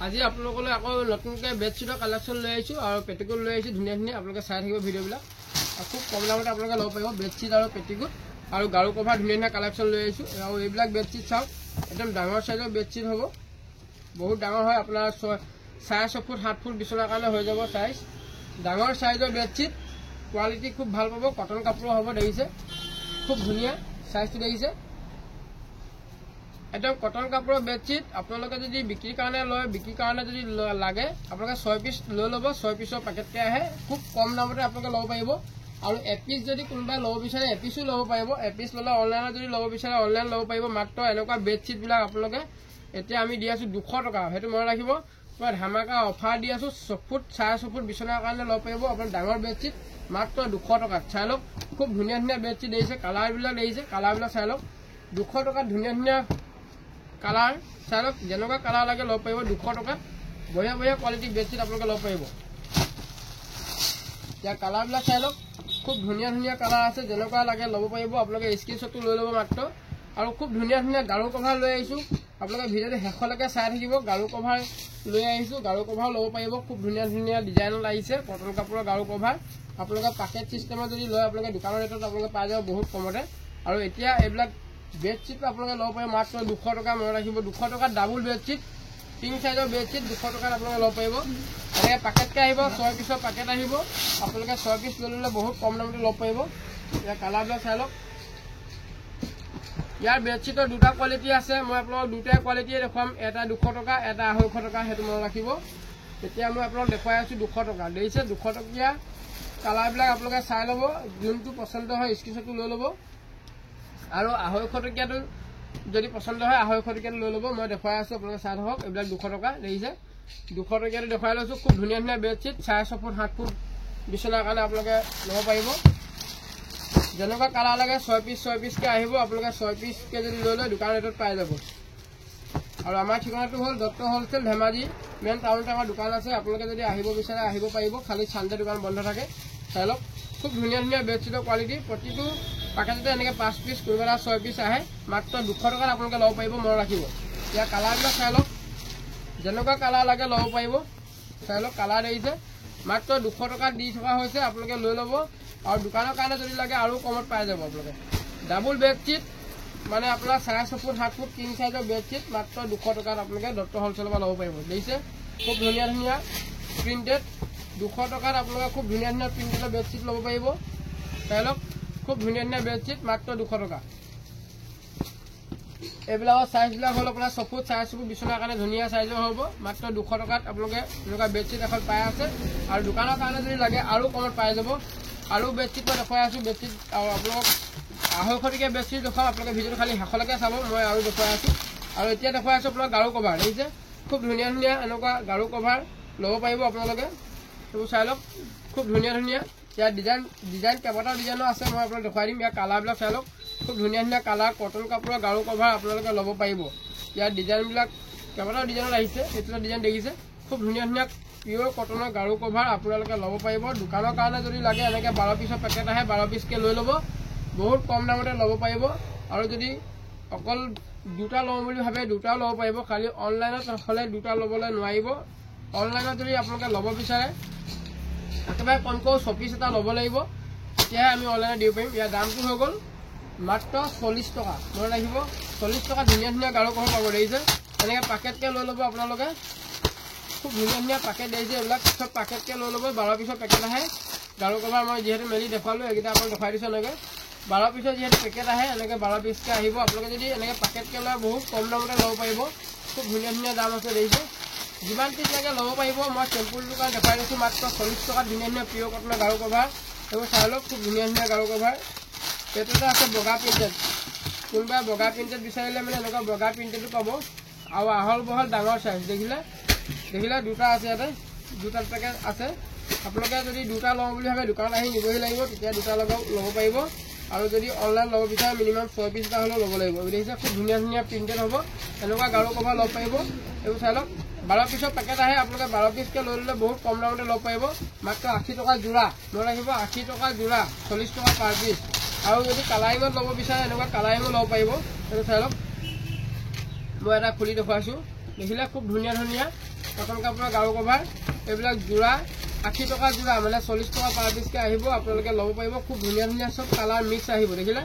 আজি আপোনালোকলৈ আকৌ নতুনকৈ বেডশ্বীটৰ কালেকশ্যন লৈ আহিছোঁ আৰু পেটিকোট লৈ আহিছোঁ। ধুনীয়া ধুনীয়া আপোনালোকে চাই থাকিব ভিডিঅ'বিলাক। খুব কম দামতে আপোনালোকে ল'ব পাৰিব বেডশ্বীট আৰু পেটিকোট আৰু গাৰু কভাৰ ধুনীয়া ধুনীয়া কালেকশ্যন লৈ আহিছোঁ। আৰু এইবিলাক বেডশ্বীট চাওক, একদম ডাঙৰ চাইজৰ বেডশ্বীট হ'ব, বহুত ডাঙৰ হয়। আপোনাৰ 6.5 ফুট 7 ফুট বিচনাৰ কাৰণে হৈ যাব চাইজ। ডাঙৰ চাইজৰ বেডশ্বীট, কোৱালিটি খুব ভাল পাব, কটন কাপোৰ হ'ব। দেখিছে খুব ধুনীয়া চাইজটো, দেখিছে একদম কটন কাপোৰৰ বেডশ্বীট। আপোনালোকে যদি বিক্ৰীৰ কাৰণে লয়, বিক্ৰীৰ কাৰণে যদি লাগে আপোনালোকে 6 পিচ লৈ ল'ব। 6 পিচৰ পেকেটকৈ আহে, খুব কম দামতে আপোনালোকে ল'ব পাৰিব। আৰু এপিচ যদি কোনোবাই ল'ব বিচাৰে এপিচো ল'ব পাৰিব। এপিচ ল'লে অনলাইনত যদি ল'ব বিচাৰে অনলাইন ল'ব পাৰিব। মাত্ৰ এনেকুৱা বেডশ্বীটবিলাক আপোনালোকে এতিয়া আমি দি আছোঁ 200 টকা, সেইটো মনত ৰাখিব। মই ধামাকা অফাৰ দি আছোঁ। 6 ফুট 6.5 ফুট বিচনাৰ কাৰণে ল'ব পাৰিব আপোনাৰ ডাঙৰ বেডশ্বীট মাত্ৰ 200 টকাত। চাই লওক খুব ধুনীয়া ধুনীয়া বেডশ্বীট দেখিছে, কালাৰবিলাক দেখিছে, কালাৰবিলাক চাই লওক। 200 টকাত ধুনীয়া ধুনীয়া কালাৰ চাই লওক, যেনেকুৱা কালাৰ লাগে ল'ব পাৰিব। 200 টকাত বঢ়িয়া বঢ়িয়া কোৱালিটি বেডশ্বীট আপোনালোকে ল'ব পাৰিব। এতিয়া কালাৰবিলাক চাই লওক, খুব ধুনীয়া ধুনীয়া কালাৰ আছে, যেনেকুৱা লাগে ল'ব পাৰিব। আপোনালোকে স্ক্ৰীনশ্বটটো লৈ ল'ব মাত্ৰ। আৰু খুব ধুনীয়া ধুনীয়া গাৰু কভাৰ লৈ আহিছোঁ, আপোনালোকে ভিডিঅ'টো শেষলৈকে চাই থাকিব। গাৰু কভাৰ লৈ আহিছোঁ, গাৰু কভাৰ ল'ব পাৰিব। খুব ধুনীয়া ধুনীয়া ডিজাইনত আহিছে কটন কাপোৰৰ গাৰু কভাৰ। আপোনালোকে পেকেট চিষ্টেমত যদি লয় আপোনালোকে দোকানৰ ৰেটত আপোনালোকে পাই যাব বহুত কমতে। আৰু এতিয়া এইবিলাক বেডশ্বীট আপোনালোকে ল'ব পাৰিব মাত্ৰ 200 টকা, মনত ৰাখিব। 200 টকাত ডাবুল বেডশ্বীট, 3 চাইজৰ বেডশ্বীট 200 টকাত আপোনালোকে ল'ব পাৰিব। এনেকৈ পেকেটকৈ আহিব, 6 পিচৰ পেকেট আহিব। আপোনালোকে 6 পিচ লৈ ল'লে বহুত কম দামতে ল'ব পাৰিব। ইয়াৰ কালাৰবিলাক চাই লওক। ইয়াৰ বেডশ্বীটৰ দুটা কোৱালিটি আছে, মই আপোনালোকক দুটাই কোৱালিটিয়ে দেখুৱাম। এটা 200 টকা, এটা 250 টকা, সেইটো মনত ৰাখিব। এতিয়া মই আপোনালোকক দেখুৱাই আছোঁ 200 টকা। দেখিছে 200 টকীয়া কালাৰবিলাক আপোনালোকে চাই ল'ব, যোনটো পচন্দ হয় স্ক্ৰীনশ্বটটো লৈ ল'ব। আৰু 250 টকীয়াটো যদি পচন্দ হয় 250 টকীয়াটো লৈ ল'ব। মই দেখুৱাই আছোঁ, আপোনালোকে চাই থাকক। এইবিলাক 200 টকা, দেখিছে 200 টকীয়াটো দেখুৱাই লৈছোঁ। খুব ধুনীয়া ধুনীয়া বেডশ্বীট 6.5 ফুট 7 ফুট বিচনাৰ কাৰণে আপোনালোকে ল'ব পাৰিব। যেনেকুৱা কালাৰ লাগে 6 পিচকৈ আহিব। আপোনালোকে 6 পিচকৈ যদি লৈ লয় দোকান ৰেটত পাই যাব। আৰু আমাৰ ঠিকনাটো হ'ল দত্ত হ'লচেল, ধেমাজি মেইন টাউনতে আমাৰ দোকান আছে। আপোনালোকে যদি আহিব বিচাৰে আহিব পাৰিব, খালি চানডে দোকান বন্ধ থাকে। চাই লওক খুব ধুনীয়া ধুনীয়া বেডশ্বীটৰ কোৱালিটি। প্ৰতিটো পেকেটতে এনেকৈ 5 পিচ, কোনোবা 6 পিচ আহে। মাত্ৰ 200 টকাত আপোনালোকে ল'ব পাৰিব, মনত ৰাখিব। ইয়াৰ কালাৰবিলাক চাই লওক, যেনেকুৱা কালাৰ লাগে ল'ব পাৰিব। চাই লওক কালাৰ দেখিছে, মাত্ৰ 200 টকাত দি থকা হৈছে, আপোনালোকে লৈ ল'ব। আৰু দোকানৰ কাৰণে যদি লাগে আৰু কমত পাই যাব আপোনালোকে। ডাবুল বেডশ্বীট মানে আপোনাৰ 6.5 ফুট 7 ফুট 3 চাইজৰ বেডশ্বীট মাত্ৰ 200 টকাত আপোনালোকে দত্ত হ'লচেলৰ পৰা ল'ব পাৰিব। দেখিছে খুব ধুনীয়া ধুনীয়া প্ৰিণ্টেড, 200 টকাত আপোনালোকে খুব ধুনীয়া ধুনীয়া প্ৰিণ্টেডৰ বেডশ্বীট ল'ব পাৰিব। চাই লওক খুব ধুনীয়া ধুনীয়া বেডশ্বীট মাত্ৰ 200 টকা। এইবিলাকৰ চাইজবিলাক হ'ল আপোনাৰ 6 ফুট 6.5 ফুট বিচনাৰ কাৰণে ধুনীয়া চাইজৰ হ'ব। মাত্ৰ 200 টকাত আপোনালোকে এনেকুৱা বেডশ্বীট এখন পাই আছে। আৰু দোকানৰ কাৰণে যদি লাগে আৰু কমত পাই যাব। আৰু বেডশ্বীট মই দেখুৱাই আছোঁ বেডশ্বীট। আৰু আপোনালোকক 250 টকীয়া বেডশ্বীট দেখুৱাম, আপোনালোকে ভিডিঅ'টো খালি শেষলৈকে চাব। মই আৰু দেখুৱাই আছোঁ। আৰু এতিয়া দেখুৱাই আছোঁ আপোনাক গাৰু কভাৰ। দেখিছে খুব ধুনীয়া ধুনীয়া এনেকুৱা গাৰু কভাৰ ল'ব পাৰিব আপোনালোকে। সেইবোৰ চাই লওক খুব ধুনীয়া ধুনীয়া। ইয়াৰ ডিজাইন কেইবাটাও ডিজাইনৰ আছে, মই আপোনাক দেখুৱাই দিম। ইয়াৰ কালাৰবিলাক চাই লওক, খুব ধুনীয়া ধুনীয়া কালাৰ কটন কাপোৰৰ গাৰু কভাৰ আপোনালোকে ল'ব পাৰিব। ইয়াৰ ডিজাইনবিলাক কেইবাটাও ডিজাইনত আহিছে। এইটো ডিজাইন দেখিছে খুব ধুনীয়া ধুনীয়া পিয়'ৰ কটনৰ গাৰু কভাৰ আপোনালোকে ল'ব পাৰিব। দোকানৰ কাৰণে যদি লাগে এনেকৈ 12 পিচৰ পেকেট আহে, 12 পিচকৈ লৈ ল'ব, বহুত কম দামতে ল'ব পাৰিব। আৰু যদি অকল দুটা লওঁ বুলি ভাবে দুটাও ল'ব পাৰিব, খালি অনলাইনত হ'লে দুটা ল'বলৈ নোৱাৰিব। অনলাইনত যদি আপোনালোকে ল'ব বিচাৰে একেবাৰে কমকৈ 6 পিচ এটা ল'ব লাগিব, তেতিয়াহে আমি অনলাইনত দিব পাৰিম। ইয়াৰ দামটো হৈ গ'ল মাত্ৰ 40 টকা, মনত ৰাখিব। 40 টকা ধুনীয়া ধুনীয়া গাৰু কভাৰ পাব। দেখিছে এনেকৈ পেকেটকৈ লৈ ল'ব আপোনালোকে, খুব ধুনীয়া ধুনীয়া পেকেট দেখিছে। এইবিলাক চব পেকেটকৈ লৈ ল'ব, 12 পিচৰ পেকেট আহে। গাৰু কভাৰ মই যিহেতু মেলি দেখুৱালোঁ, এইকেইটা আপোনাক দেখুৱাই দিছোঁ। এনেকৈ 12 পিচৰ যিহেতু পেকেট আহে, এনেকৈ 12 পিচকৈ আহিব। আপোনালোকে যদি এনেকৈ পেকেটকৈ লয় বহুত কম দামতে ল'ব পাৰিব। খুব ধুনীয়া ধুনীয়া দাম আছে। দেখিছে যিমান পিচ লাগে ল'ব পাৰিব। মই চেম্পুলটো কাৰণে দেখুৱাই দিছোঁ মাত্ৰ 40 টকাত ধুনীয়া ধুনীয়া পিয়'ৰ কটনৰ গাৰু কভাৰ। এইবোৰ চাই লওক খুব ধুনীয়া ধুনীয়া গাৰু কভাৰ। এইটো এটা আছে বগা প্ৰিণ্টেড, কোনোবাই বগা প্ৰিণ্টেড বিচাৰিলে মানে এনেকুৱা বগা প্ৰিণ্টেডো পাব। আৰু আহল বহল ডাঙৰ চাইজ দেখিলে দুটা আছে, ইয়াতে দুটা পেকেট আছে। আপোনালোকে যদি দুটা লওঁ বুলি ভাবে দোকানত আহি নিবহি লাগিব, তেতিয়া দুটা ল'ব পাৰিব। আৰু যদি অনলাইন ল'ব বিচাৰে মিনিমাম 6 পিচ এটা হ'লেও ল'ব লাগিব। দেখিছে খুব ধুনীয়া ধুনীয়া প্ৰিণ্টেড হ'ব, এনেকুৱা গাৰু কভাৰ ল'ব পাৰিব। এইবোৰ চাই লওক 12 পিচৰ পেকেট আহে। আপোনালোকে 12 পিচকৈ লৈ ল'লে বহুত কম দামতে ল'ব পাৰিব। মাত্ৰ 80 টকা যোৰা, মনত ৰাখিব 80 টকা যোৰা, 40 টকা পাৰ পিচ। আৰু যদি কালাৰিঙত ল'ব বিচাৰে এনেকুৱা কালাৰিঙো ল'ব পাৰিব। এইটো চাই লওক, মই এটা খুলি দেখুৱাইছোঁ। দেখিলে খুব ধুনীয়া ধুনীয়া কটন কাপোৰৰ গাৰু কভাৰ এইবিলাক যোৰা 80 টকা যোৰা মানে 40 টকা পাৰ পিছকে আহিব আপোনালোকে ল'ব পাৰিব খুব ধুনীয়া ধুনীয়া সব কালাৰ মিক্স আহিব দেখিলে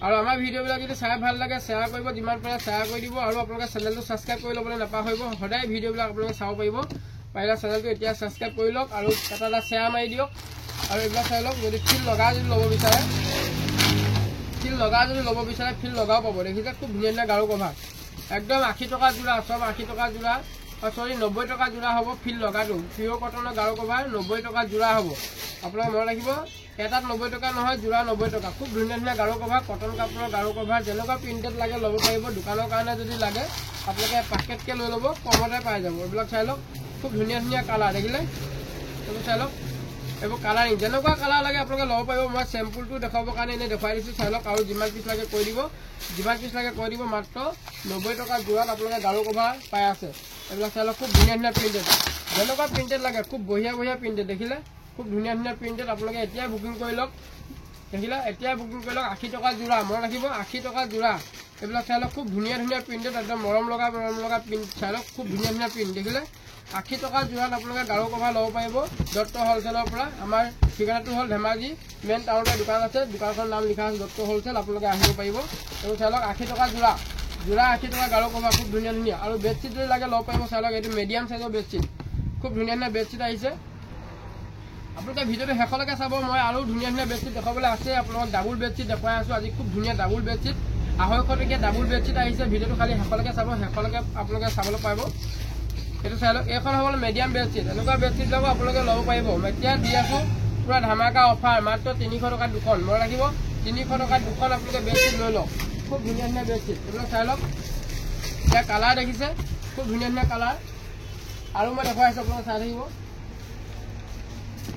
আৰু আমাৰ ভিডিঅ'বিলাক যদি চাই ভাল লাগে শ্বেয়াৰ কৰিব যিমান পাৰে শ্বেয়াৰ কৰি দিব আৰু আপোনালোকে চেনেলটো সাবস্ক্ৰাইব কৰি ল'বলৈ নাপাহৰিব সদায় ভিডিঅ'বিলাক আপোনালোকে চাব পাৰিব পাৰিলে চেনেলটো এতিয়া সাবস্ক্ৰাইব কৰি লওক আৰু এটা শ্বেয়াৰ মাৰি দিয়ক আৰু এইবিলাক চাই লওক যদি ফিল লগা যদি ল'ব বিচাৰে ফিল লগাও পাব দেখিছে খুব ধুনীয়া ধুনীয়া গাৰু কভাৰ একদম 80 টকা যোৰা সব 80 টকা যোৰা সৰি 90 টকা যোৰা হ'ব ফিল লগাটো পিঅ'ৰ কটনৰ গাৰু কভাৰ 90 টকা যোৰা হ'ব আপোনালোকে মনত ৰাখিব এটাত 90 টকা নহয় যোৰা 90 টকা খুব ধুনীয়া ধুনীয়া গাৰু কভাৰ কটন কাপোৰৰ গাৰু কভাৰ যেনেকুৱা প্ৰিণ্টেড লাগে ল'ব পাৰিব দোকানৰ কাৰণে যদি লাগে আপোনালোকে পেকেটকে লৈ ল'ব কমতে পাই যাব এইবিলাক চাই লওক খুব ধুনীয়া ধুনীয়া কালাৰ দেখিলে এইবোৰ চাই লওক এইবোৰ কালাৰিং যেনেকুৱা কালাৰ লাগে আপোনালোকে ল'ব পাৰিব মই চেম্পুলটো দেখাবৰ কাৰণে এনে দেখুৱাই দিছোঁ চাই লওক আৰু যিমান পিছ লাগে কৈ দিব মাত্ৰ 90 টকা যোৰাত আপোনালোকে গাৰু কভাৰ পাই আছে এইবিলাক চাই লওক খুব ধুনীয়া ধুনীয়া প্ৰিণ্টেড যেনেকুৱা প্ৰিণ্টেড লাগে খুব বঢ়িয়া প্ৰিণ্টেড দেখিলে খুব ধুনীয়া ধুনীয়া প্ৰিণ্টেড আপোনালোকে এতিয়াই বুকিং কৰি লওক দেখিলে এতিয়াই বুকিং কৰি লওক 80 টকা যোৰা মনত ৰাখিব 80 টকা যোৰা এইবিলাক চাই লওক খুব ধুনীয়া ধুনীয়া প্ৰিণ্টেড একদম মৰম লগা প্ৰিণ্ট চাই লওক খুব ধুনীয়া ধুনীয়া প্ৰিণ্ট দেখিলে 80 টকা যোৰাত আপোনালোকে গাৰু কভাৰ ল'ব পাৰিব দত্ত হ'লচেলৰ পৰা আমাৰ ঠিকনাটো হ'ল ধেমাজি মেইন টাউনতে দোকান আছে দোকানখনৰ নাম লিখা আছে দত্ত হ'লচেল আপোনালোকে আহিব পাৰিব আৰু চাই লওক 80 টকা যোৰা 80 টকা গাৰু কভাৰ খুব ধুনীয়া ধুনীয়া আৰু বেডশ্বীট যদি লাগে ল'ব পাৰিব চাই লওক এইটো মিডিয়াম চাইজৰ বেডশ্বীট খুব ধুনীয়া ধুনীয়া বেডশ্বীট আহিছে আপোনালোকে ভিডিঅ'টো শেষলৈকে চাব মই আৰু ধুনীয়া ধুনীয়া বেডশ্বীট দেখাবলৈ আছে আপোনালোকক ডাবুল বেডশ্বীট দেখুৱাই আছোঁ আজি খুব ধুনীয়া ডাবুল বেডশ্বীট 250 টকীয়া ডাবুল বেডশ্বীট আহিছে ভিডিঅ'টো খালি শেষলৈকে চাব শেষলৈকে আপোনালোকে চাবলৈ পাৰিব এইটো চাই লওক এইখন হ'ল মিডিয়াম বেডশ্বীট এনেকুৱা বেডশ্বীট ল'ব আপোনালোকে ল'ব পাৰিব মই এতিয়া দি আছোঁ পুৰা ধামাকা অফাৰ মাত্ৰ 300 টকাত দুখন মই ৰাখিব 300 টকাত দুখন আপোনালোকে বেডশ্বীট লৈ লওক খুব ধুনীয়া ধুনীয়া বেডশ্বীট এইবিলাক চাই লওক এতিয়া কালাৰ দেখিছে খুব ধুনীয়া ধুনীয়া কালাৰ আৰু মই দেখুৱাই আছোঁ আপোনালোকে চাই থাকিব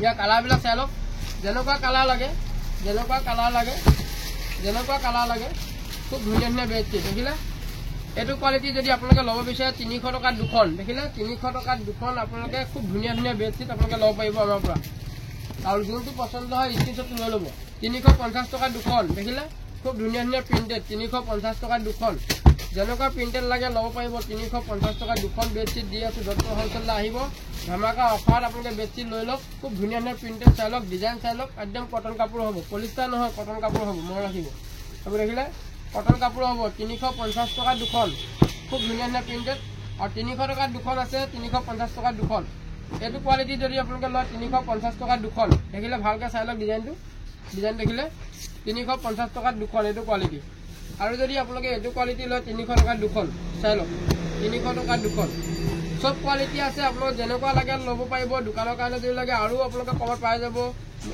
ইয়াৰ কালাৰবিলাক চাই লওক যেনেকুৱা কালাৰ লাগে খুব ধুনীয়া ধুনীয়া বেডশ্বীট দেখিলে এইটো কোৱালিটি যদি আপোনালোকে ল'ব বিচাৰে 300 টকাত দুখন দেখিলে 300 টকাত দুখন আপোনালোকে খুব ধুনীয়া ধুনীয়া বেডশ্বীট আপোনালোকে ল'ব পাৰিব আমাৰ পৰা আৰু যোনটো পচন্দ হয় স্ক্ৰীনশ্বটটো লৈ ল'ব 350 টকাত দুখন দেখিলে খুব ধুনীয়া ধুনীয়া প্ৰিণ্টেড 350 টকাত দুখন যেনেকুৱা প্ৰিণ্টেড লাগে ল'ব পাৰিব 350 টকাত দুখন বেডশ্বীট দি আছোঁ দত্ত হ'লচেললৈ আহিব ধামাকা অফাৰত আপোনালোকে বেডশ্বীট লৈ লওক খুব ধুনীয়া ধুনীয়া প্ৰিণ্টেড চাই লওক ডিজাইন চাই লওক একদম কটন কাপোৰ হ'ব পলিষ্টাৰ নহয় কটন কাপোৰ হ'ব মনত ৰাখিব এইবোৰ দেখিলে কটন কাপোৰ হ'ব 350 টকাত দুখন খুব ধুনীয়া ধুনীয়া প্ৰিণ্টেড আৰু 300 টকাত দুখন আছে 350 টকাত দুখন এইটো কোৱালিটি যদি আপোনালোকে লয় 350 টকাত দুখন দেখিলে ভালকৈ চাই লওক ডিজাইন দেখিলে 350 টকাত দুখন এইটো কোৱালিটি আৰু যদি আপোনালোকে এইটো কোৱালিটি লয় 300 টকাত দুখন চাই লওক 300 টকাত দুখন সব কোৱালিটি আছে আপোনালোক যেনেকুৱা লাগে ল'ব পাৰিব দোকানৰ কাৰণে যদি লাগে আৰু আপোনালোকে কমত পাই যাব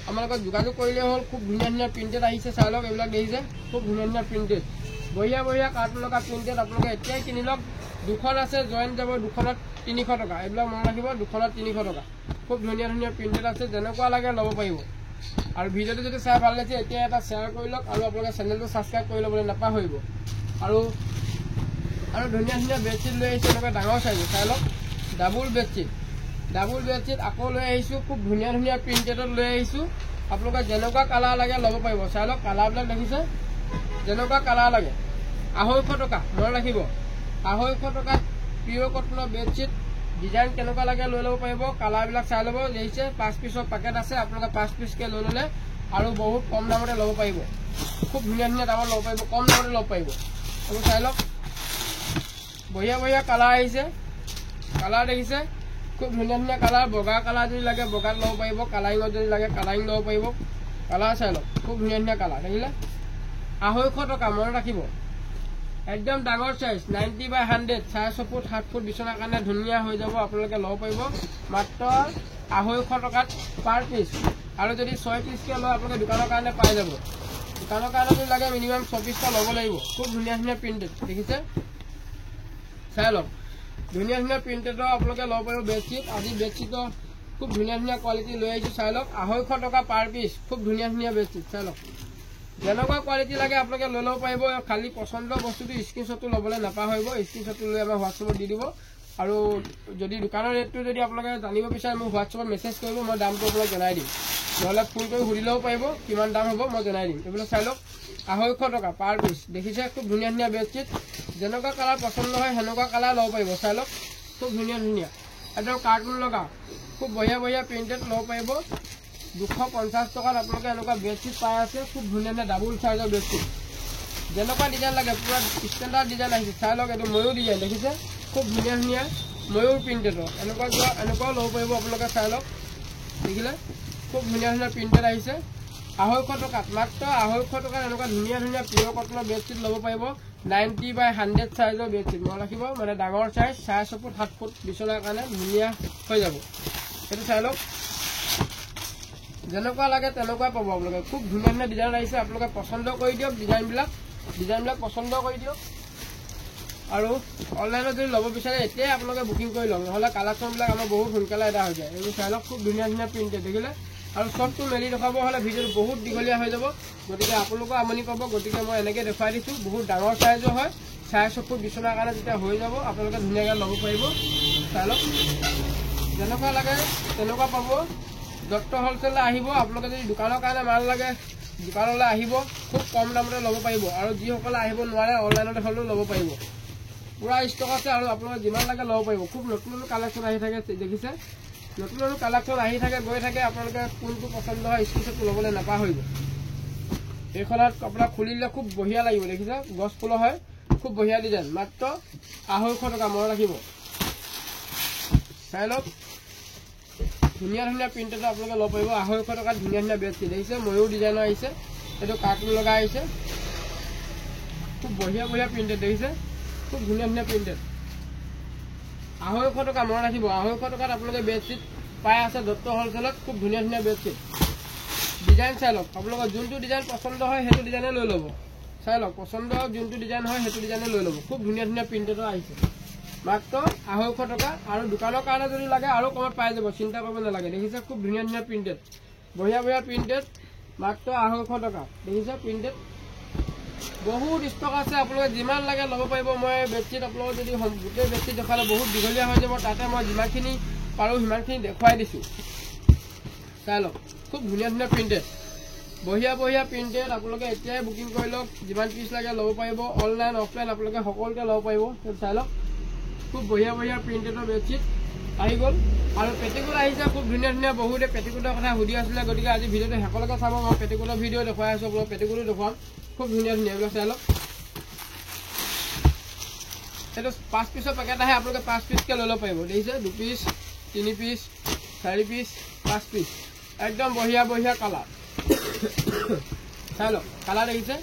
আমাৰ লগত যোগাযোগ কৰিলে হ'ল খুব ধুনীয়া ধুনীয়া প্ৰিণ্টেড আহিছে চাই লওক এইবিলাক দেখিছে খুব ধুনীয়া ধুনীয়া প্ৰিণ্টেড বঢ়িয়া কাৰ্টুন লগা প্ৰিণ্টেড আপোনালোকে এতিয়াই কিনি লওক দুখন আছে জইণ্ট যাব দুখনত 300 টকা এইবিলাক মনত ৰাখিব দুখনত 300 টকা খুব ধুনীয়া ধুনীয়া প্ৰিণ্টেড আছে যেনেকুৱা লাগে ল'ব পাৰিব আৰু ভিডিঅ'টো যদি চাই ভাল লাগিছে এতিয়া এটা শ্বেয়াৰ কৰি লওক আৰু আপোনালোকে চেনেলটো ছাবস্ক্ৰাইব কৰি ল'বলৈ নাপাহৰিব আৰু ধুনীয়া ধুনীয়া বেডশ্বীট লৈ আহিছোঁ এনেকুৱা ডাঙৰ চাইজৰ চাই লওক ডাবুল বেডশ্বীট আকৌ লৈ আহিছোঁ খুব ধুনীয়া ধুনীয়া প্ৰিণ্টেডত লৈ আহিছোঁ আপোনালোকে যেনেকুৱা কালাৰ লাগে ল'ব পাৰিব চাই লওক কালাৰবিলাক দেখিছে যেনেকুৱা কালাৰ লাগে 250 টকা মনত ৰাখিব 250 টকাত পিঅ'ৰ কটনৰ বেডশ্বীট ডিজাইন কেনেকুৱা লাগে লৈ ল'ব পাৰিব কালাৰবিলাক চাই ল'ব দেখিছে 5 পিছৰ পেকেট আছে আপোনালোকে 5 পিছকৈ লৈ ল'লে আৰু বহুত কম দামতে ল'ব পাৰিব খুব ধুনীয়া ধুনীয়া দামত ল'ব পাৰিব কম দামতে ল'ব পাৰিব এইবোৰ চাই লওক বঢ়িয়া কালাৰ আহিছে কালাৰ দেখিছে খুব ধুনীয়া ধুনীয়া কালাৰ বগা কালাৰ যদি লাগে বগাত ল'ব পাৰিব কালাৰিঙত যদি লাগে কালাৰিং ল'ব পাৰিব কালাৰ চাই লওক খুব ধুনীয়া ধুনীয়া কালাৰ দেখিলে 250 টকা মনত ৰাখিব একদম ডাঙৰ চাইজ 90/100 6.5 ফুট 7 ফুট বিচনাৰ কাৰণে ধুনীয়া হৈ যাব আপোনালোকে ল'ব পাৰিব মাত্ৰ 250 টকাত পাৰ পিচ আৰু যদি 6 পিচকৈ লয় আপোনালোকে দোকানৰ কাৰণে পাই যাব দোকানৰ কাৰণে যদি লাগে মিনিমাম 6 পিচটা ল'ব লাগিব খুব ধুনীয়া প্ৰিণ্টেড দেখিছে চাই লওক ধুনীয়া প্ৰিণ্টেডৰ আপোনালোকে ল'ব পাৰিব বেডশ্বীট আজি বেডশ্বীটৰ খুব ধুনীয়া কোৱালিটি লৈ আহিছোঁ চাই লওক 250 টকা পাৰ পিচ খুব ধুনীয়া বেডশ্বীট চাই লওক যেনেকুৱা কোৱালিটি লাগে আপোনালোকে লৈ ল'ব পাৰিব খালি পচন্দৰ বস্তুটো স্ক্ৰীনশ্বটটো ল'বলৈ নাপাহৰিব স্ক্ৰীনশ্বটটো লৈ আমাৰ হোৱাটছএপত দি দিব আৰু যদি দোকানৰ ৰেটটো যদি আপোনালোকে জানিব বিচাৰে মোক হোৱাটছএপত মেছেজ কৰিব মই দামটো আপোনাক জনাই দিম নহ'লে ফোন কৰি সুধি ল'ব পাৰিব কিমান দাম হ'ব মই জনাই দিম এইবিলাক চাই লওক 250 টকা পাৰ পিচ দেখিছে খুব ধুনীয়া বেডশ্বীট যেনেকুৱা কালাৰ পচন্দ হয় সেনেকুৱা কালাৰ ল'ব পাৰিব চাই লওক খুব ধুনীয়া একদম কাৰ্টুন লগা খুব বঢ়িয়া বঢ়িয়া প্ৰিণ্টেড ল'ব পাৰিব 250 টকাত আপোনালোকে এনেকুৱা বেডশ্বীট পাই আছে খুব ধুনীয়া ধুনীয়া ডাবুল চাইজৰ বেডশ্বীট যেনেকুৱা ডিজাইন লাগে পুৰা ষ্টেণ্ডাৰ্ড ডিজাইন আহিছে চাই লওক এইটো ময়ূৰ ডিজাইন দেখিছে খুব ধুনীয়া ধুনীয়া ময়ূৰ প্ৰিণ্টেডৰ এনেকুৱাও ল'ব পাৰিব আপোনালোকে চাই লওক দেখিলে খুব ধুনীয়া ধুনীয়া প্ৰিণ্টেড আহিছে 250 টকাত মাত্ৰ 250 টকাত এনেকুৱা ধুনীয়া ধুনীয়া পিয়ৰ কটনৰ বেডশ্বীট ল'ব পাৰিব 90 by 100 সাইজৰ বেডশ্বীট মই ৰাখিব মানে ডাঙৰ সাইজ 6 ফুট 7 ফুট বিছনাৰ কাৰণে ধুনীয়া হৈ যাব এটো চাই লওক যেনেকুৱা লাগে তেনেকুৱা পাব আপোনালোকে খুব ধুনীয়া ধুনীয়া ডিজাইন আহিছে আপোনালোকে পছন্দ কৰি দিয়ক ডিজাইনবিলাক পছন্দ কৰি দিয়ক আৰু অনলাইনত যদি ল'ব বিচাৰে এতিয়া আপোনালোকে বুকিং কৰি লওক নহলে কালেকচনবিলাক আমাৰ বহুত সোনকালে এটা হৈ যায় এই চাই লওক খুব ধুনীয়া ধুনীয়া প্ৰিণ্টেড দেখিলে আৰু সবটো মেলি দেখাব হলে ভিডিঅ বহুত দীঘলীয়া হৈ যাব গতিকে আপোনালোকে আমনি পাব গতিকে মই এনেকৈ দেখাই দিছো বহুত ডাঙৰ সাইজৰ হয় 6 ফুট বিছনাৰ কাৰণে যেতিয়া হৈ যাব আপোনালোকে ধুনীয়াকৈ ল'ব পাৰিব চাই লওক যেনেকুৱা লাগে তেনেকুৱা পাব ডক্টৰ হোলচেললৈ আহিব আপোনালোকে যদি দোকানৰ কাৰণে মাল লাগে দোকানলৈ আহিব খুব কম দামতে ল'ব পাৰিব আৰু যিসকলে আহিব নোৱাৰে অনলাইনত হ'লেও ল'ব পাৰিব পুৰা ষ্টক আছে আৰু আপোনালোকে যিমান লাগে ল'ব পাৰিব খুব নতুন কালেকচন আহি থাকে দেখিছে নতুন কালেকচন আহি থাকে গৈ থাকে আপোনালোকে কোনটো পছন্দ হয় স্ক্ৰীনশ্বট ল'বলৈ নাপাহৰিব এইখনত কাপোৰ খুলিলে খুব বঢ়িয়া লাগিব দেখিছে গছ ফুল হয় খুব বঢ়িয়া ডিজাইন মাত্ৰ 250 টকা মনত ৰাখিব চাই লওক ধুনীয়া ধুনীয়া প্ৰিণ্টেড আপোনালোকে ল'ব পাৰিব 250 টকাত ধুনীয়া ধুনীয়া বেডশ্বীট দেখিছে ময়ূৰ ডিজাইনৰ আহিছে এইটো কাৰ্টুন লগা আহিছে খুব বঢ়িয়া বঢ়িয়া প্ৰিণ্টেড দেখিছে খুব ধুনীয়া ধুনীয়া প্ৰিণ্টেড 250 টকা মনত ৰাখিব 250 টকাত আপোনালোকে বেডশ্বীট পাই আছে দত্ত হোলচেলত খুব ধুনীয়া ধুনীয়া বেডশ্বীট ডিজাইন চাই লওক আপোনালোকৰ যোনটো ডিজাইন পছন্দ হয় সেইটো ডিজাইনে লৈ ল'ব চাই লওক পছন্দ যোনটো ডিজাইন হয় সেইটো ডিজাইনে লৈ ল'ব খুব ধুনীয়া ধুনীয়া প্ৰিণ্টেডৰ আহিছে মাত্ৰ 250 টকা আৰু দোকানৰ কাৰণে যদি লাগে আৰু কমত পাই যাব চিন্তা কৰিব নালাগে দেখিছে খুব ধুনীয়া ধুনীয়া প্ৰিণ্টেড বঢ়িয়া বঢ়িয়া প্ৰিণ্টেড মাত্ৰ 250 টকা দেখিছে প্ৰিণ্টেড বহুত ষ্টক আছে আপোনালোকে যিমান লাগে ল'ব পাৰিব মই বেডশ্বীট আপোনালোকক যদি গোটেই বেডশ্বীট দেখালে বহুত দীঘলীয়া হৈ যাব তাতে মই যিমানখিনি পাৰোঁ সিমানখিনি দেখুৱাই দিছোঁ চাই লওক খুব ধুনীয়া ধুনীয়া প্ৰিণ্টেড বঢ়িয়া বঢ়িয়া প্ৰিণ্টেড আপোনালোকে এতিয়াই বুকিং কৰি লওক যিমান পিচ লাগে ল'ব পাৰিব অনলাইন অফলাইন আপোনালোকে সকলোকে ল'ব পাৰিব চাই লওক খুব বঢ়িয়া বঢ়িয়া প্ৰিণ্টেডৰ বেডশ্বীট আহি গ'ল আৰু পেটিকোট আহিছে খুব ধুনীয়া ধুনীয়া বহুতে পেটিকোটৰ কথা সুধি আছিলে গতিকে আজি ভিডিঅ'টো শেষলৈকে চাব মই পেটিকোটৰ ভিডিঅ' দেখুৱাই আছোঁ আপোনালোক পেটিকোটো দেখুৱাম খুব ধুনীয়া ধুনীয়া এইবিলাক চাই লওক এইটো 5 পিছৰ পেকেট আহে আপোনালোকে 5 পিচকৈ লৈ ল'ব পাৰিব দেখিছে 2 পিচ 3 পিচ 4 পিচ 5 পিচ একদম বঢ়িয়া বঢ়িয়া কালাৰ চাই লওক কালাৰ দেখিছে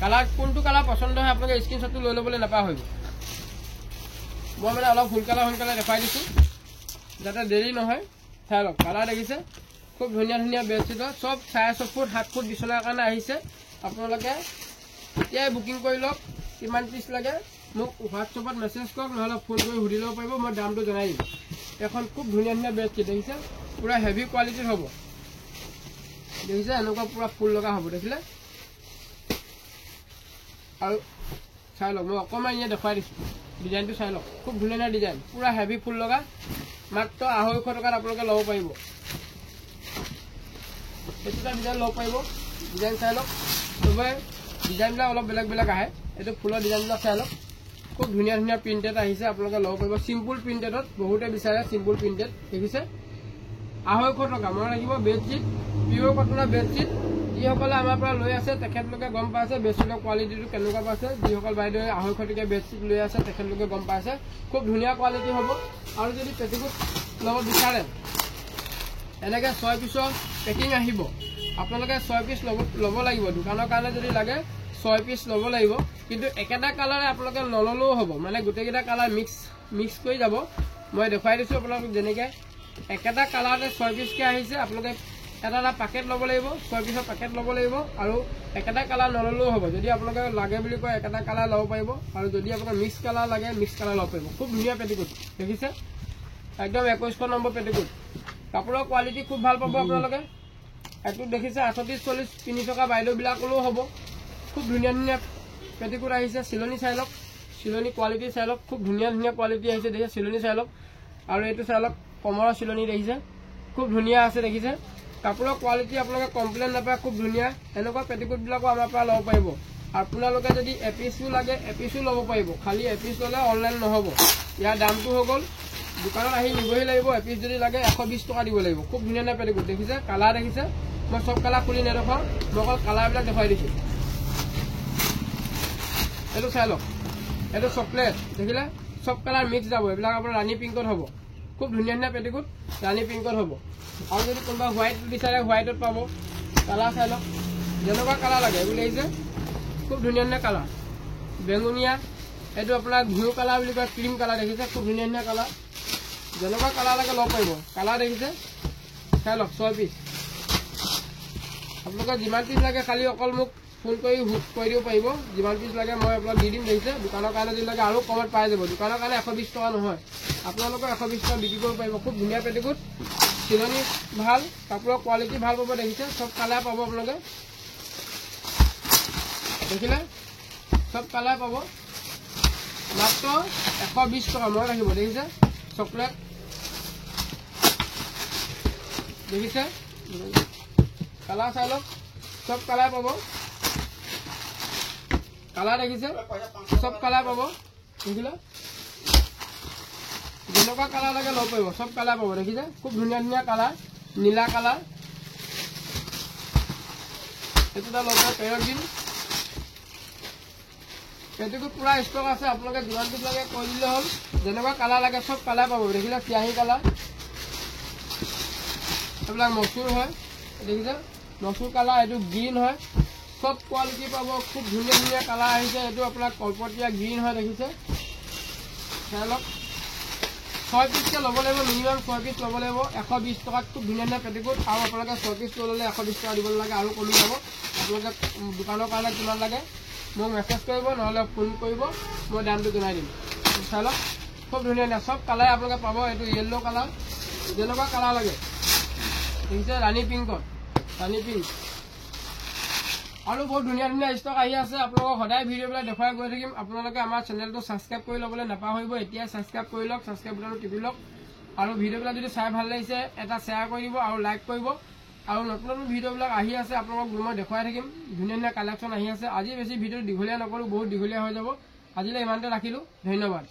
কালাৰ কোনটো কালাৰ পছন্দ হয় আপোনালোকে স্ক্ৰীনশ্বটটো লৈ ল'বলৈ নাপাহৰিব মই মানে অলপ সোনকালে দেখাই দিছোঁ যাতে দেৰি নহয় চাই লওক কালাৰ দেখিছে খুব ধুনীয়া ধুনীয়া বেডশ্বীটৰ সব 6 ফুট 7 ফুট বিছনাৰ কাৰণে আহিছে আপোনালোকে এতিয়াই বুকিং কৰি লওক কিমান পিচ লাগে মোক হোৱাটছএপত মেছেজ কৰক নহ'লে ফোন কৰি সুধি ল'ব পাৰিব মই দামটো জনাই দিম এখন খুব ধুনীয়া ধুনীয়া বেডশ্বীট দেখিছে পুৰা হেভি কোৱালিটিৰ হ'ব দেখিছে এনেকুৱা পুৰা ফুল লগা হ'ব দেখিলে আৰু চাই লওক মই অকণমান এনেই দেখুৱাই দিছোঁ ডিজাইনটো চাই লওক খুব ধুনীয়া ডিজাইন পুৰা হেভি ফুল লগা মাত্ৰ 250 টকাত আপোনালোকে ল'ব পাৰিব এইটো ডিজাইন ল'ব পাৰিব ডিজাইন চাই লওক চবে ডিজাইনবিলাক অলপ বেলেগ বেলেগ আহে এইটো ফুলৰ ডিজাইনবিলাক চাই লওক খুব ধুনীয়া ধুনীয়া প্ৰিণ্টেড আহিছে আপোনালোকে ল'ব পাৰিব চিম্পুল প্ৰিণ্টেডত বহুতে বিচাৰে চিম্পুল প্ৰিণ্টেড দেখিছে 250 টকা মনত ৰাখিব বেডশ্বীট পিয়ৰ কটনৰ বেডশ্বীট যিসকলে আমাৰ পৰা লৈ আছে তেখেতলোকে গম পাইছে বেডশ্বীটৰ কোৱালিটিটো কেনেকুৱা পাইছে যিসকল বাইদেৱে 250 টকীয়া বেডশ্বীট লৈ আছে তেখেতলোকে গম পাইছে খুব ধুনীয়া কোৱালিটি হ'ব আৰু যদি পেটিকোট ল'ব বিচাৰে এনেকৈ 6 পিছৰ পেকিং আহিব আপোনালোকে 6 পিচ ল'ব লাগিব দোকানৰ কাৰণে যদি লাগে 6 পিচ ল'ব লাগিব কিন্তু একেটা কালাৰে আপোনালোকে নল'লেও হ'ব মানে গোটেইকেইটা কালাৰ মিক্স কৰি যাব মই দেখুৱাই দিছোঁ আপোনালোকক যেনেকৈ একেটা কালাৰতে 6 পিচকৈ আহিছে আপোনালোকে এটা পেকেট ল'ব লাগিব 6 পিছৰ পেকেট ল'ব লাগিব আৰু একেটা কালাৰ নল'লেও হ'ব যদি আপোনালোকে লাগে বুলি কয় একেটা কালাৰ ল'ব পাৰিব আৰু যদি আপোনাক মিক্স কালাৰ লাগে মিক্স কালাৰ ল'ব পাৰিব খুব ধুনীয়া পেটিকোট দেখিছে একদম 21 নম্বৰ পেটিকোট কাপোৰৰ কোৱালিটি খুব ভাল পাব আপোনালোকে এইটো দেখিছে 38-40 পিন্ধি থকা বাইদেউবিলাকলৈও হ'ব খুব ধুনীয়া ধুনীয়া পেটিকোট আহিছে চিলনি চাই লওক চিলনি কোৱালিটি চাই লওক খুব ধুনীয়া ধুনীয়া কোৱালিটি আহিছে দেখিছে চিলনি চাই লওক আৰু এইটো চাই লওক কমৰৰ চিলনি দেখিছে খুব ধুনীয়া আছে দেখিছে কাপোৰৰ কোৱালিটি আপোনালোকে কমপ্লেইন নাপায় খুব ধুনীয়া এনেকুৱা পেটিকোটবিলাকো আমাৰ পৰা ল'ব পাৰিব আপোনালোকে যদি এপিচো লাগে এপিচো ল'ব পাৰিব, খালি এপিচ ল'লে অনলাইন নহ'ব। ইয়াৰ দামটো হৈ গ'ল, দোকানত আহি নিবহি লাগিব। এপিচ যদি লাগে 120 টকা দিব লাগিব। খুব ধুনীয়া ধুনীয়া পেটিকোট দেখিছে, কালাৰ দেখিছে। মই চব কালাৰ খুলি নেদেখাওঁ, মই অকল কালাৰবিলাক দেখুৱাই দিছোঁ। এইটো চাই লওক, এইটো চকলেট দেখিলে, চব কালাৰ মিক্স যাব। এইবিলাক আপোনাৰ ৰাণী পিংকত হ'ব। খুব ধুনীয়া ধুনীয়া পেটিকোট ৰাণী পিংকত হ'ব। আৰু যদি কোনোবা হোৱাইট বিচাৰে হোৱাইটত পাব। কালাৰ চাই লওক, যেনেকুৱা কালাৰ লাগে এইবোৰ আহিছে। খুব ধুনীয়া ধুনীয়া কালাৰ, বেঙুনীয়া, এইটো আপোনাৰ ঘিউ কালাৰ বুলি কয়, ক্ৰীম কালাৰ দেখিছে। খুব ধুনীয়া ধুনীয়া কালাৰ, যেনেকুৱা কালাৰ লাগে ল'ব পাৰিব। কালাৰ দেখিছে, চাই লওক 6 পিচ। আপোনালোকে যিমান পিচ লাগে খালি অকল মোক ফোন কৰি হুক কৰি দিব পাৰিব। যিমান পিচ লাগে মই আপোনাক দি দিম। দেখিছে, দোকানৰ কাৰণে যদি লাগে আৰু কমত পাই যাব। দোকানৰ কাৰণে 120 টকা নহয়, আপোনালোকৰ 120 টকা বিক্ৰী কৰিব পাৰিব। খুব ধুনীয়া পেটিকোট, চিলনি ভাল, কাপোৰৰ কোৱালিটি ভাল পাব। দেখিছে, চব কালাৰ পাব আপোনালোকে, দেখিলে চব কালাৰ পাব। মাত্ৰ 120 টকা মই ৰাখিব। দেখিছে, চকলেট দেখিছে, কালাৰ চাই লওক, চব কালাৰ পাব। কালাৰ দেখিছে, চব কালাৰ পাব। দেখিলে, যেনেকুৱা কালাৰ লাগে ল'ব পাৰিব, চব কালাৰ পাব। দেখিছে, খুব ধুনীয়া ধুনীয়া কালাৰ, নীলা কালাৰ। এইটো এটা ল'ব পাৰে, পেৰট গ্ৰীণ পেটিকোট পুৰা ষ্টক আছে। আপোনালোকে যিমান পিচ লাগে কৈ দিলে হ'ল। যেনেকুৱা কালাৰ লাগে চব কালাৰ পাব। দেখিলে, চিয়াহী কালাৰ, এইবিলাক মচুৰ হয়। দেখিছে, মচুৰ কালাৰ, এইটো গ্ৰীণ হয়। চব কোৱালিটি পাব। খুব ধুনীয়া ধুনীয়া কালাৰ আহিছে। এইটো আপোনাৰ কলপতীয়া গ্ৰীণ হয়। দেখিছে, চাই লওক, 6 পিচকৈ ল'ব লাগিব, মিনিমাম 6 পিচ ল'ব লাগিব। 120 টকাত খুব ধুনীয়া ধুনীয়া পেটিকোট। আৰু আপোনালোকে 6 পিচ ল'লে 120 টকা দিব নালাগে, আৰু কমি যাব। আপোনালোকে দোকানৰ কাৰণে কিমান লাগে মোক মেছেজ কৰিব, নহ'লে ফোন কৰিব, মই দামটো জনাই দিম। চাই লওক, খুব ধুনীয়া ধুনীয়া চব কালাৰ আপোনালোকে পাব। এইটো য়েল্ল' কালাৰ, যেনেকুৱা কালাৰ লাগে। দেখিছে, ৰাণী পিংকত, ৰাণী পিংক। আৰু বহুত ধুনীয়া ধুনীয়া ষ্টক আহি আছে। আপোনালোকক সদায় ভিডিঅ'বিলাক দেখুৱাই গৈ থাকিম। আপোনালোকে আমাৰ চেনেলটো ছাবস্ক্ৰাইব কৰি ল'বলৈ নাপাহৰিব। এতিয়া ছাবস্ক্ৰাইব কৰি লওক, ছাবস্ক্ৰাইব বুটামটো টিপি লওক। আৰু ভিডিঅ'বিলাক যদি চাই ভাল লাগিছে এটা শ্বেয়াৰ কৰি দিব আৰু লাইক কৰিব। আৰু নতুন নতুন ভিডিঅ'বিলাক আহি আছে, আপোনালোকক মই দেখুৱাই থাকিম। ধুনীয়া ধুনীয়া কালেকশ্যন আহি আছে। আজি বেছি ভিডিঅ' দীঘলীয়া নকৰোঁ, বহুত দীঘলীয়া হৈ যাব। আজিলৈ ইমানতে ৰাখিলোঁ, ধন্যবাদ।